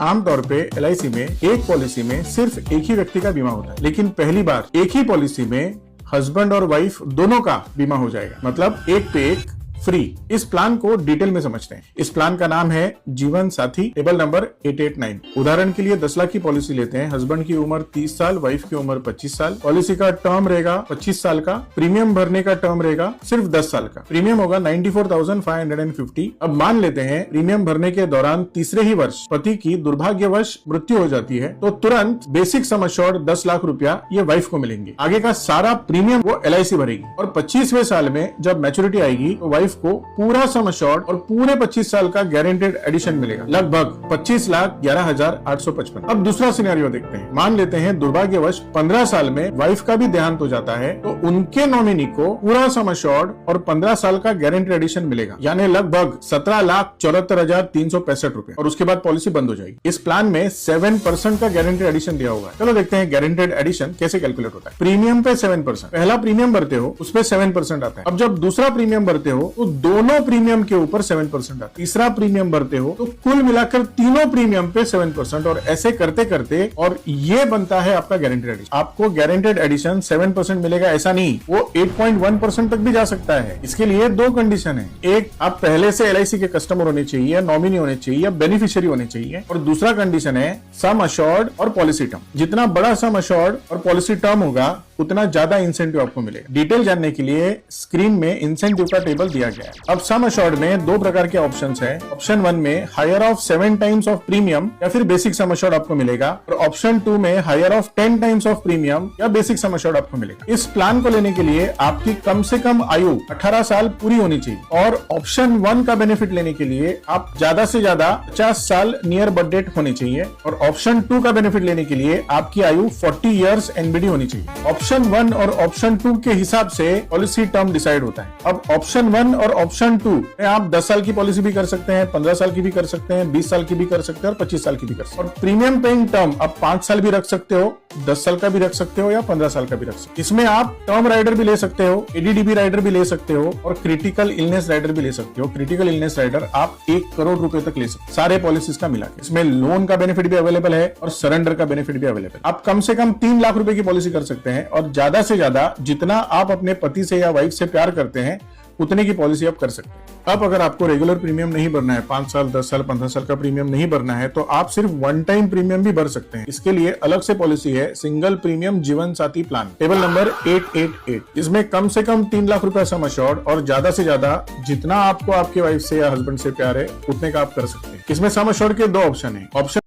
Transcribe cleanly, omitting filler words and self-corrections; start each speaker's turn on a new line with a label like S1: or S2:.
S1: आमतौर पे एलआईसी में एक पॉलिसी में सिर्फ एक ही व्यक्ति का बीमा होता है, लेकिन पहली बार एक ही पॉलिसी में हस्बैंड और वाइफ दोनों का बीमा हो जाएगा, मतलब एक पे एक फ्री। इस प्लान को डिटेल में समझते हैं। इस प्लान का नाम है जीवन साथी, टेबल नंबर 889। उदाहरण के लिए 10 लाख की पॉलिसी लेते हैं। हस्बैंड की उम्र 30 साल, वाइफ की उम्र 25 साल। पॉलिसी का टर्म रहेगा 25 साल का। प्रीमियम भरने का टर्म रहेगा सिर्फ 10 साल का। प्रीमियम होगा 94,550। अब मान लेते हैं प्रीमियम भरने के दौरान तीसरे ही वर्ष पति की दुर्भाग्यवश मृत्यु हो जाती है, तो तुरंत बेसिक सम एश्योर्ड 10 लाख रुपया ये वाइफ को मिलेंगे। आगे का सारा प्रीमियम वो एलआईसी भरेगी और 25वें साल में जब मैच्योरिटी आएगी तो वाइफ को पूरा सम एश्योर्ड और पूरे 25 साल का गारंटेड एडिशन मिलेगा, लगभग 25,11,855। अब दूसरा सिनेरियो देखते हैं। मान लेते हैं दुर्भाग्यवश 15 साल में वाइफ का भी देहांत हो जाता है, तो उनके नॉमिनी को पूरा सम एश्योर्ड और 15 साल का गारंटेड एडिशन मिलेगा, यानी लगभग 17,74,365 रुपए, और उसके बाद पॉलिसी बंद हो जाएगी। इस प्लान में 7% का गारंटेड एडिशन दिया हुआ है। चलो देखते हैं गारंटेड एडिशन कैसे कैलकुलेट होता है। प्रीमियम पे 7%, पहला प्रीमियम भरते हो उस पे 7% आता है। अब जब दूसरा प्रीमियम भरते हो तो दोनों प्रीमियम के ऊपर 7% आता है। तीसरा प्रीमियम भरते हो तो कुल मिलाकर तीनों प्रीमियम पे 7%, और ऐसे करते करते और ये बनता है आपका गारंटेड एडिशन। आपको गारंटेड एडिशन 7% मिलेगा ऐसा नहीं, वो 8.1% तक भी जा सकता है। इसके लिए दो कंडीशन है। एक, आप पहले से एलआईसी के कस्टमर होने चाहिए, नॉमिनी होने चाहिए या बेनिफिशियरी होने चाहिए, और दूसरा कंडीशन है सम एश्योर्ड और पॉलिसी टर्म। जितना बड़ा सम एश्योर्ड और पॉलिसी टर्म होगा उतना ज्यादा इंसेंटिव आपको मिलेगा। डिटेल जानने के लिए स्क्रीन में इंसेंटिव का टेबल दिया गया है। अब सम एश्योर्ड में दो प्रकार के ऑप्शंस हैं। ऑप्शन 1 में higher of 7 times of premium या फिर बेसिक सम एश्योर्ड आपको मिलेगा, और ऑप्शन 2 में higher of 10 times of premium या बेसिक सम एश्योर्ड आपको मिलेगा। इस प्लान को लेने के लिए आपकी कम से कम आयु 18 साल पूरी होनी चाहिए, और ऑप्शन 1 का बेनिफिट लेने के लिए आप ज्यादा से ज्यादा 50 साल नियर बर्थ डेट होनी चाहिए, और ऑप्शन 2 का बेनिफिट लेने के लिए आपकी आयु 40 इयर्स एनबीडी होनी चाहिए। ऑप्शन 1 और ऑप्शन 2 के हिसाब से पॉलिसी टर्म डिसाइड होता है। अब ऑप्शन 1 और ऑप्शन 2 में आप 10 साल की पॉलिसी भी कर सकते हैं, 15 साल की भी कर सकते हैं, 20 साल की भी कर सकते हैं और 25 साल की भी कर सकते हैं। और प्रीमियम पेइंग टर्म आप 5 साल भी रख सकते हो, 10 साल का भी रख सकते हो या 15 साल का भी रख सकते हो। इसमें आप टर्म राइडर भी ले सकते हो, एडीडीबी राइडर भी ले सकते हो, और क्रिटिकल इलनेस राइडर भी ले सकते हो। क्रिटिकल इलनेस राइडर आप 1 करोड़ रुपए तक ले सकते हो, सारे पॉलिसीज का मिला के। इसमें लोन का बेनिफिट भी अवेलेबल है और सरेंडर का बेनिफिट भी अवेलेबल। आप कम से कम 3 लाख रुपए की पॉलिसी कर सकते हैं, और ज्यादा से ज्यादा जितना आप अपने पति से या वाइफ से प्यार करते हैं उतने की पॉलिसी आप कर सकते हैं। अब अगर आपको रेगुलर प्रीमियम नहीं भरना है, 5 साल, 10 साल, 15 साल का प्रीमियम नहीं भरना है, तो आप सिर्फ 1 टाइम प्रीमियम भी भर सकते हैं। इसके लिए अलग से पॉलिसी है, सिंगल प्रीमियम जीवन साथी प्लान, टेबल नंबर 888। इसमें कम से कम 3 लाख रुपया सम एश्योर्ड और ज्यादा से ज्यादा जितना आपको आपके वाइफ से या हस्बैंड से प्यार है उतने का आप कर सकते हैं। इसमें सम एश्योर्ड के 2 ऑप्शन है। ऑप्शन